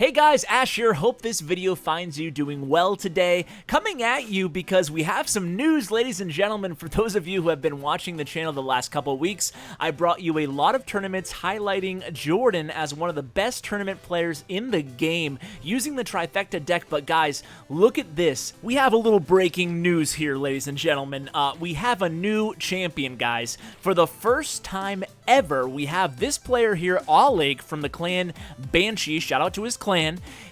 Hey guys, Ash here. Hope this video finds you doing well today. Coming at you because we have some news, ladies and gentlemen. For those of you who have been watching the channel the last couple of weeks, I brought you a lot of tournaments highlighting Jordan as one of the best tournament players in the game using the Trifecta deck. But guys, look at this. We have a little breaking news here, ladies and gentlemen. We have a new champion, guys. For the first time ever, we have this player here, Oleg from the clan Banshee. Shout out to his clan.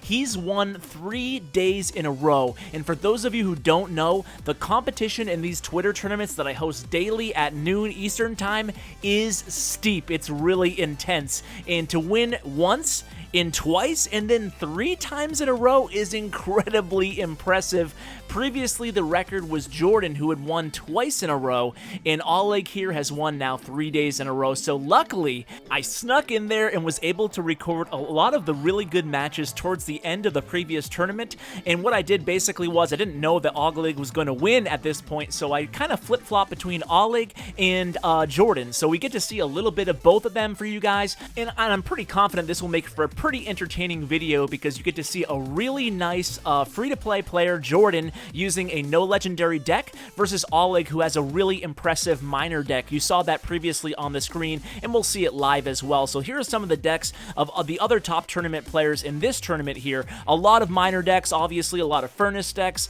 He's won 3 days in a row, and for those of you who don't know, the competition in these Twitter tournaments that I host daily at noon Eastern time is steep. It's really intense, and to win once, in twice, and then 3 times in a row is incredibly impressive. Previously, the record was Jordan, who had won twice in a row, and Oleg here has won now 3 days in a row. So luckily, I snuck in there and was able to record a lot of the really good matches towards the end of the previous tournament. And what I did basically was I didn't know that Oleg was going to win at this point, so I kind of flip-flopped between Oleg and Jordan. So we get to see a little bit of both of them for you guys, and I'm pretty confident this will make for a pretty entertaining video because you get to see a really nice free-to-play player, Jordan, using a no legendary deck versus Oleg, who has a really impressive minor deck. You saw that previously on the screen, and we'll see it live as well. So here are some of the decks of the other top tournament players in this tournament here. A lot of minor decks, obviously a lot of furnace decks.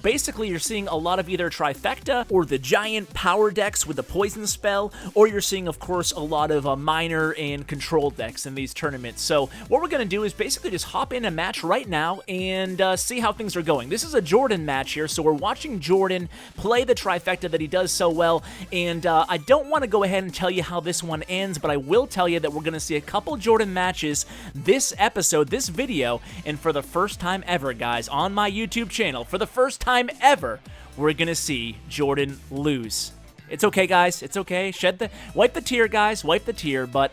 Basically, you're seeing a lot of either Trifecta or the giant power decks with the poison spell, or you're seeing, of course, a lot of minor and control decks in these tournaments. So what we're going to do is basically just hop in a match right now and see how things are going. This is a Jordan match here, so we're watching Jordan play the Trifecta that he does so well, and I don't want to go ahead and tell you how this one ends, but I will tell you that we're going to see a couple Jordan matches this episode, this video, and for the first time ever, guys, on my YouTube channel, for the first time ever, we're going to see Jordan lose. It's okay, guys. It's okay. Wipe the tear, guys. Wipe the tear, but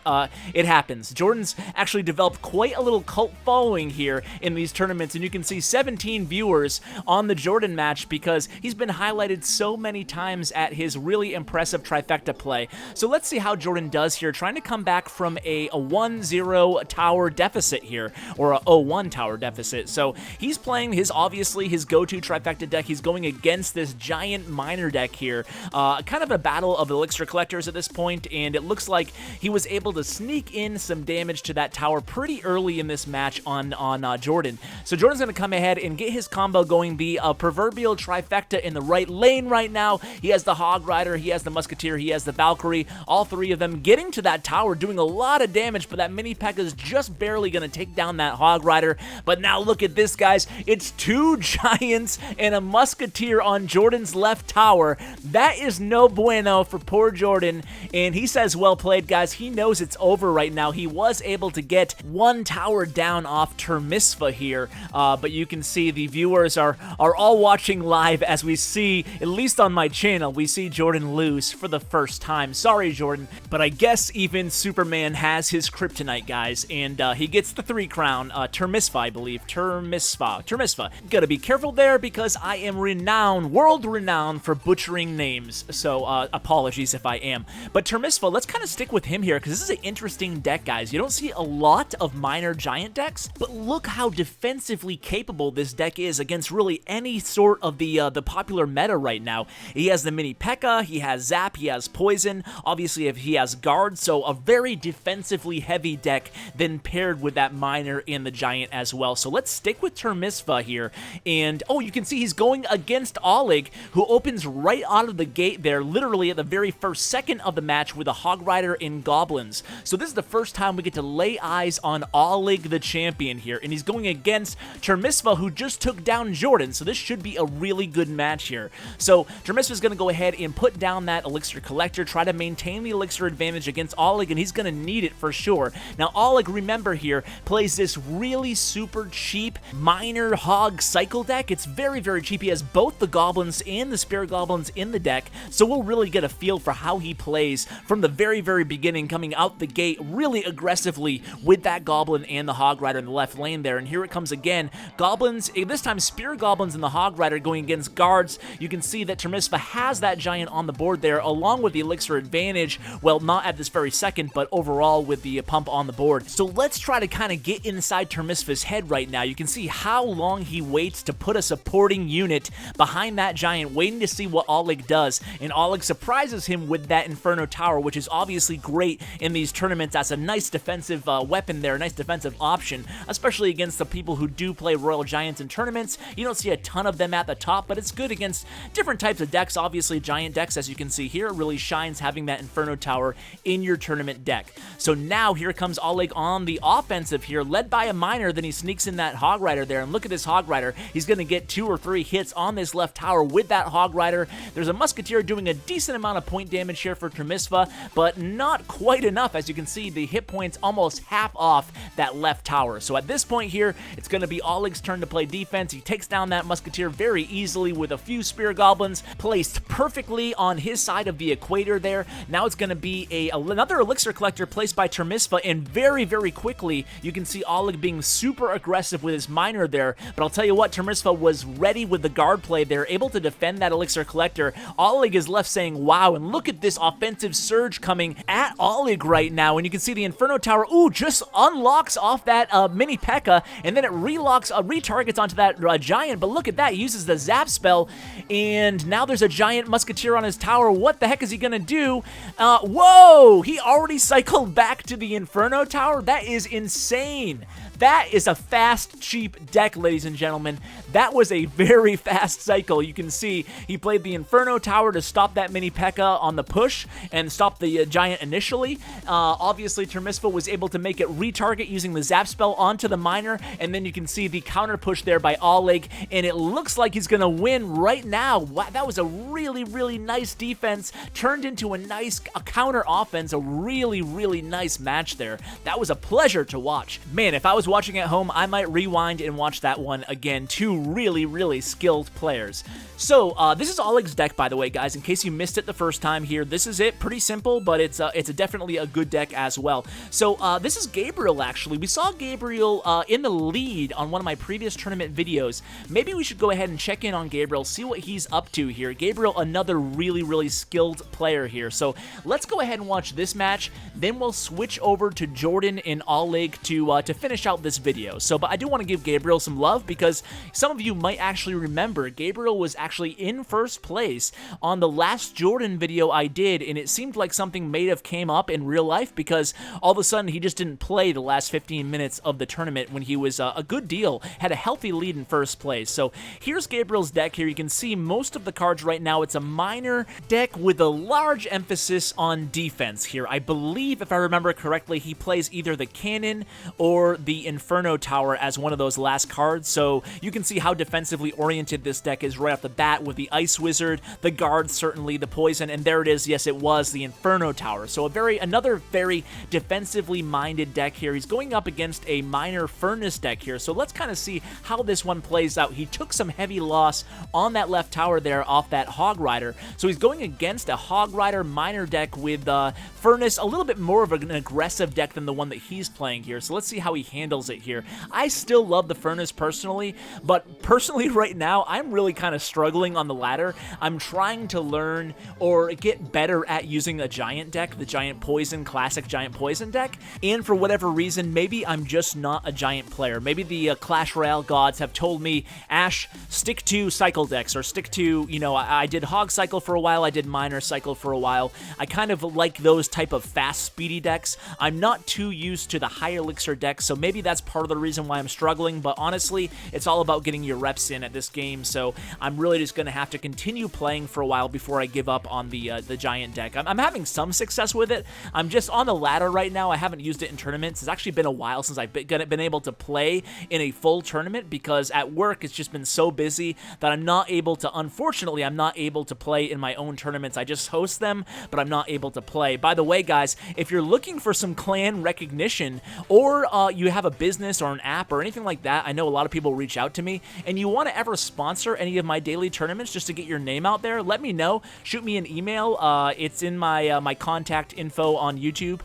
it happens. Jordan's actually developed quite a little cult following here in these tournaments, and you can see 17 viewers on the Jordan match because he's been highlighted so many times at his really impressive Trifecta play. So let's see how Jordan does here, trying to come back from a 1-0 tower deficit here, or a 0-1 tower deficit. So he's playing obviously his go-to Trifecta deck. He's going against this giant minor deck here, kind of a battle of elixir collectors at this point, and it looks like he was able to sneak in some damage to that tower pretty early in this match on Jordan. So Jordan's going to come ahead and get his combo going, the proverbial Trifecta in the right lane right now. He has the Hog Rider, he has the Musketeer, he has the Valkyrie, all three of them getting to that tower, doing a lot of damage, but that mini P.E.K.K.A is just barely going to take down that Hog Rider. But now look at this, guys. It's 2 giants and a Musketeer on Jordan's left tower. That is no bueno for poor Jordan, and he says well played, guys. He knows it's over right now. He was able to get 1 tower down off Termisva here, but you can see the viewers are all watching live as we see, at least on my channel, we see Jordan lose for the first time. Sorry, Jordan, but I guess even Superman has his kryptonite, guys, and he gets the 3 crown, Termisva, I believe. Termisva. Gotta be careful there because I am renowned, world renowned for butchering names, so apologies if I am. But Termisva, let's kind of stick with him here because this is an interesting deck, guys. You don't see a lot of minor giant decks, but look how defensively capable this deck is against really any sort of the popular meta right now. He has the mini P.E.K.K.A, he has Zap, he has Poison, obviously if he has Guard, so a very defensively heavy deck then paired with that minor and the giant as well. So let's stick with Termisva here, and oh, you can see he's going against Oleg, who opens right out of the gate there, literally at the very first second of the match with a Hog Rider in Goblins. So this is the first time we get to lay eyes on Oleg the champion here, and he's going against Termisva, who just took down Jordan, so this should be a really good match here. So Termisva's going to go ahead and put down that elixir collector, try to maintain the elixir advantage against Oleg, and he's going to need it for sure. Now Oleg, remember here, plays this really super cheap minor hog cycle deck. It's very, very cheap. He has both the Goblins and the Spirit Goblins in the deck, so we'll you'll really get a feel for how he plays from the very, very beginning, coming out the gate really aggressively with that Goblin and the Hog Rider in the left lane there. And here it comes again. Goblins, this time Spear Goblins and the Hog Rider going against guards. You can see that Termisva has that Giant on the board there, along with the Elixir advantage. Well, not at this very second, but overall with the pump on the board. So let's try to kind of get inside Termisva's head right now. You can see how long he waits to put a supporting unit behind that Giant, waiting to see what Oleg does. And Oleg surprises him with that Inferno Tower, which is obviously great in these tournaments as a nice defensive weapon there, a nice defensive option, especially against the people who do play Royal Giants in tournaments. You don't see a ton of them at the top, but it's good against different types of decks. Obviously, Giant decks, as you can see here, really shines having that Inferno Tower in your tournament deck. So now here comes Oleg on the offensive here, led by a Miner. Then he sneaks in that Hog Rider there, and look at this Hog Rider. He's going to get 2 or 3 hits on this left tower with that Hog Rider. There's a Musketeer doing a decent amount of point damage here for Termisva, but not quite enough. As you can see, the hit points almost half off that left tower. So at this point here, it's going to be Oleg's turn to play defense. He takes down that Musketeer very easily with a few Spear Goblins placed perfectly on his side of the equator there. Now it's going to be another Elixir Collector placed by Termisva, and very, very quickly, you can see Oleg being super aggressive with his Miner there. But I'll tell you what, Termisva was ready with the guard play there, able to defend that Elixir Collector. Oleg is left saying, wow, and look at this offensive surge coming at Oleg right now. And you can see the Inferno Tower, ooh, just unlocks off that mini P.E.K.K.A, and then it retargets onto that Giant. But look at that, he uses the Zap spell, and now there's a Giant Musketeer on his tower. What the heck is he gonna do? Whoa, he already cycled back to the Inferno Tower? That is insane. That is a fast, cheap deck, ladies and gentlemen. That was a very fast cycle. You can see he played the Inferno Tower to stop that mini P.E.K.K.A on the push and stop the Giant initially. Obviously, Termisva was able to make it retarget using the Zap spell onto the Miner, and then you can see the counter push there by Oleg, and it looks like he's going to win right now. Wow, that was a really, really nice defense turned into a nice counter offense, a really, really nice match there. That was a pleasure to watch. Man, if I was watching at home, I might rewind and watch that one again. Two really, really skilled players. So, this is Oleg's deck, by the way, guys, in case you missed it the first time here. This is it. Pretty simple, but it's definitely a good deck as well. So, this is Gabriel, actually. We saw Gabriel in the lead on one of my previous tournament videos. Maybe we should go ahead and check in on Gabriel, see what he's up to here. Gabriel, another really, really skilled player here. So, let's go ahead and watch this match. Then we'll switch over to Jordan and Oleg to finish out this video. So, but I do want to give Gabriel some love because some of you might actually remember Gabriel was actually in first place on the last Jordan video I did, and it seemed like something may have came up in real life because all of a sudden he just didn't play the last 15 minutes of the tournament when he was a good deal, had a healthy lead in first place. So here's Gabriel's deck here. You can see most of the cards right now. It's a Miner deck with a large emphasis on defense here. I believe, if I remember correctly, he plays either the Cannon or the Inferno Tower as one of those last cards, so you can see how defensively oriented this deck is right off the bat with the Ice Wizard, the Guard, certainly, the Poison, and there it is. Yes, it was the Inferno Tower. So another very defensively minded deck here. He's going up against a Miner Furnace deck here, so let's kind of see how this one plays out. He took some heavy loss on that left tower there off that Hog Rider, so he's going against a Hog Rider Miner deck with Furnace, a little bit more of an aggressive deck than the one that he's playing here, so let's see how he handles it here. I still love the Furnace personally, but personally right now, I'm really kind of struggling on the ladder. I'm trying to learn or get better at using a Giant deck, the Giant Poison, classic Giant Poison deck, and for whatever reason, maybe I'm just not a Giant player. Maybe the Clash Royale gods have told me, Ash, stick to cycle decks, or stick to, you know, I did Hog Cycle for a while, I did Miner Cycle for a while. I kind of like those type of fast, speedy decks. I'm not too used to the high elixir decks, so maybe that's part of the reason why I'm struggling, but honestly, it's all about getting your reps in at this game, so I'm really just going to have to continue playing for a while before I give up on the Giant deck. I'm having some success with it. I'm just on the ladder right now. I haven't used it in tournaments. It's actually been a while since I've been able to play in a full tournament because at work it's just been so busy that I'm not able to, unfortunately, I'm not able to play in my own tournaments. I just host them, but I'm not able to play. By the way, guys, if you're looking for some clan recognition or you have a business or an app or anything like that, I know a lot of people reach out to me, and you want to ever sponsor any of my daily tournaments just to get your name out there, let me know. Shoot me an email. It's in my my contact info on YouTube,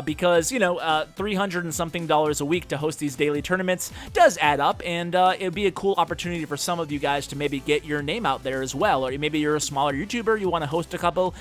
because, you know, $300 and something a week to host these daily tournaments does add up, and it'd be a cool opportunity for some of you guys to maybe get your name out there as well. Or maybe you're a smaller YouTuber, you want to host a couple,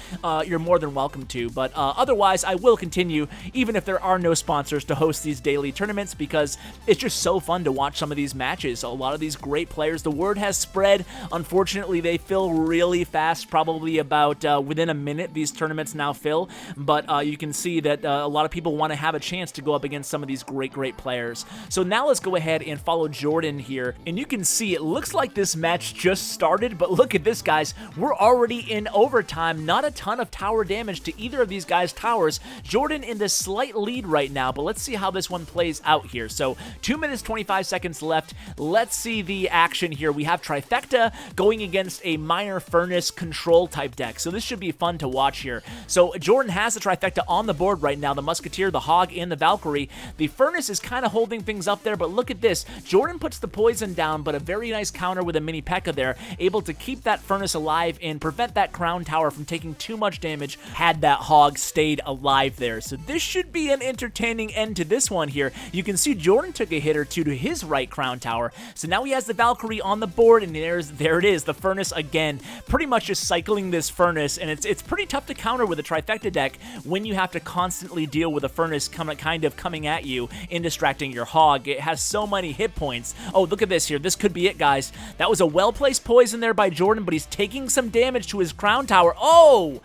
you're more than welcome to. But otherwise, I will continue, even if there are no sponsors, to host these daily tournaments, because it's just so fun to watch some of these matches. A lot of these great players, the word has spread. Unfortunately, they fill really fast, probably about within a minute these tournaments now fill, but you can see that a lot of people want to have a chance to go up against some of these great players. So now let's go ahead and follow Jordan here, and you can see it looks like this match just started, but look at this, guys. We're already in overtime. Not a ton of tower damage to either of these guys' towers. Jordan in the slight lead right now, but let's see how this one plays out here. So 2 minutes 25 seconds left. Let's see the action here. We have TRIFECTA going against a Miner Furnace control type deck, so this should be fun to watch here. So Jordan has the TRIFECTA on the board right now, the Musketeer, the Hog, and the Valkyrie. The Furnace is kind of holding things up there, but look at this. Jordan puts the poison down, but a very nice counter with a mini P.E.K.K.A there, able to keep that Furnace alive and prevent that Crown Tower from taking too much damage had that Hog stayed alive there. So this should be an entertaining end to this one here. You can see Jordan took a hit or two to his right Crown Tower, so now he has the Valkyrie on the board, and there it is, the Furnace again, pretty much just cycling this Furnace, and it's pretty tough to counter with a TRIFECTA deck when you have to constantly deal with a Furnace kind of coming at you and distracting your Hog. It has so many hit points. Oh, look at this here. This could be it, guys. That was a well-placed poison there by Jordan, but he's taking some damage to his Crown Tower. Oh!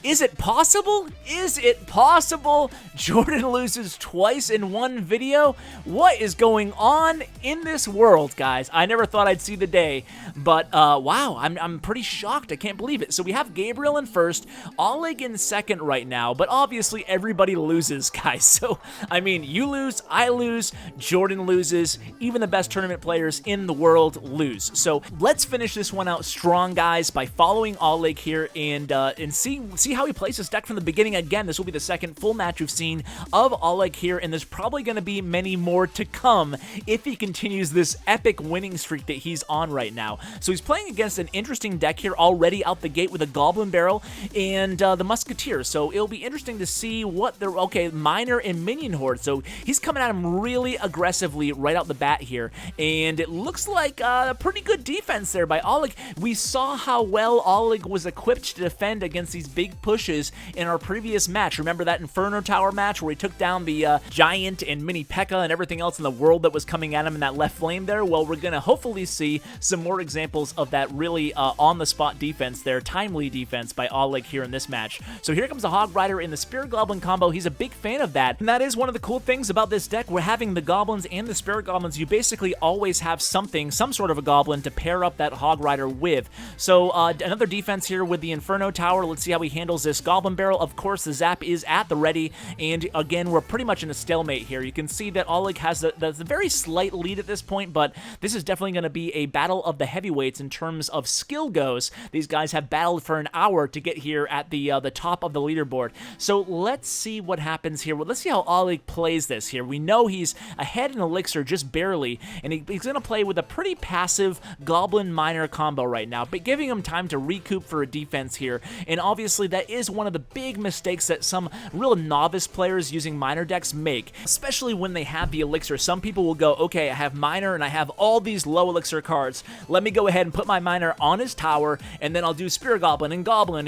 Is it possible? Is it possible? Jordan loses twice in one video? What is going on in this world, guys? I never thought I'd see the day, but wow, I'm pretty shocked. I can't believe it. So we have Gabriel in first, Oleg in second right now, but obviously everybody loses, guys. So, I mean, you lose, I lose, Jordan loses, even the best tournament players in the world lose. So let's finish this one out strong, guys, by following Oleg here and see how he plays this deck from the beginning. Again, this will be the second full match we've seen of Oleg here, and there's probably going to be many more to come if he continues this epic winning streak that he's on right now. So he's playing against an interesting deck here already out the gate with a Goblin Barrel and the Musketeer, so it'll be interesting to see what they're... Okay, Miner and Minion Horde, so he's coming at him really aggressively right out the bat here, and it looks like a pretty good defense there by Oleg. We saw how well Oleg was equipped to defend against these big pushes in our previous match. Remember that Inferno Tower match where he took down the Giant and mini P.E.K.K.A and everything else in the world that was coming at him in that left lane there? Well, we're going to hopefully see some more examples of that really on-the-spot defense there, timely defense by Oleg here in this match. So here comes the Hog Rider in the Spirit Goblin combo. He's a big fan of that, and that is one of the cool things about this deck. We're having the Goblins and the Spirit Goblins. You basically always have something, some sort of a Goblin to pair up that Hog Rider with. So another defense here with the Inferno Tower. Let's see how he handles this Goblin Barrel. Of course, the Zap is at the ready, and again, we're pretty much in a stalemate here. You can see that Oleg has the very slight lead at this point, but this is definitely going to be a battle of the heavyweights in terms of skill goes. These guys have battled for an hour to get here at the top of the leaderboard. So let's see what happens here. Well, let's see how Oleg plays this here. We know he's ahead in Elixir just barely, and he's going to play with a pretty passive Goblin Miner combo right now, but giving him time to recoup for a defense here, and obviously that is one of the big mistakes that some real novice players using Miner decks make, especially when they have the Elixir. Some people will go, okay, I have Miner and I have all these low Elixir cards. Let me go ahead and put my Miner on his tower, and then I'll do Spirit Goblin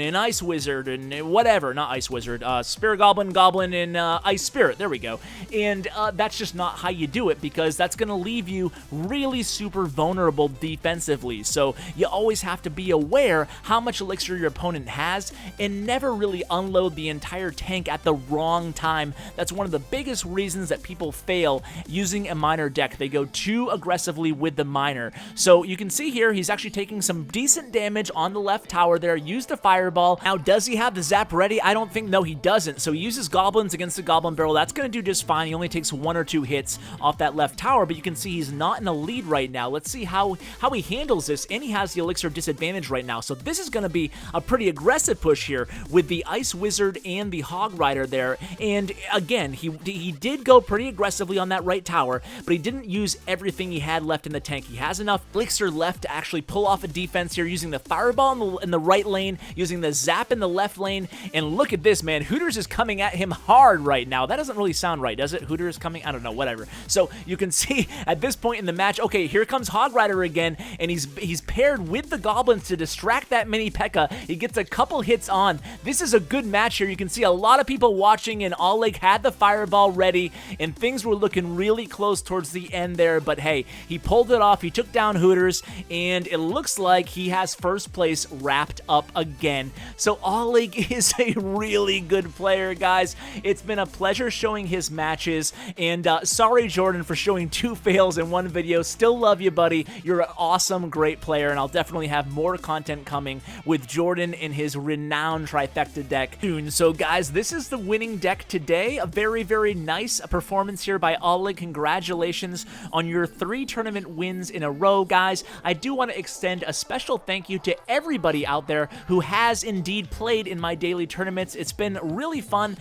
and Ice Wizard and whatever. Not Ice Wizard, Spirit Goblin, and Ice Spirit. There we go. And that's just not how you do it, because that's going to leave you really super vulnerable defensively. So you always have to be aware how much Elixir your opponent has, and never really unload the entire tank at the wrong time. That's one of the biggest reasons that people fail using a Miner deck. They go too aggressively with the Miner. So you can see here, he's actually taking some decent damage on the left tower there. Used a Fireball. Now, does he have the Zap ready? I don't think, no, he doesn't. So he uses Goblins against the Goblin Barrel. That's going to do just fine. He only takes 1 or 2 hits off that left tower, but you can see he's not in a lead right now. Let's see how he handles this, and he has the Elixir disadvantage right now. So this is going to be a pretty aggressive push here. here with the Ice Wizard and the Hog Rider there, and again, he did go pretty aggressively on that right tower, but he didn't use everything he had left in the tank. He has enough elixir left to actually pull off a defense here, using the Fireball in the right lane, using the Zap in the left lane, and look at this, man. Hooters is coming at him hard right now. That doesn't really sound right, does it? Hooters is coming? I don't know, whatever. So you can see at this point in the match, okay, here comes Hog Rider again, and he's paired with the Goblins to distract that mini P.E.K.K.A. He gets a couple hits on. This is a good match here. You can see a lot of people watching, and Oleg had the Fireball ready, and things were looking really close towards the end there, but hey, he pulled it off. He took down Hooters, and it looks like he has first place wrapped up again. So Oleg is a really good player, guys. It's been a pleasure showing his matches, and sorry, Jordan, for showing 2 fails in one video. Still love you, buddy. You're an awesome, great player, and I'll definitely have more content coming with Jordan and his renowned Trifecta deck soon. So, guys, this is the winning deck today. A very, very nice performance here by Oleg. Congratulations on your 3 tournament wins in a row, guys. I do want to extend a special thank you to everybody out there who has indeed played in my daily tournaments. It's been really fun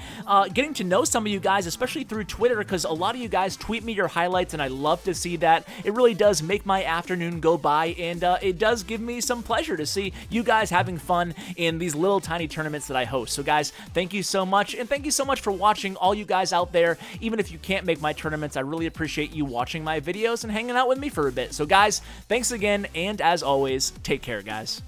getting to know some of you guys, especially through Twitter, because a lot of you guys tweet me your highlights, and I love to see that. It really does make my afternoon go by, and it does give me some pleasure to see you guys having fun in these little tiny tournaments that I host. So, guys, thank you so much, and thank you so much for watching, all you guys out there. Even if you can't make my tournaments, I really appreciate you watching my videos and hanging out with me for a bit. So, guys, thanks again, and as always, take care, guys.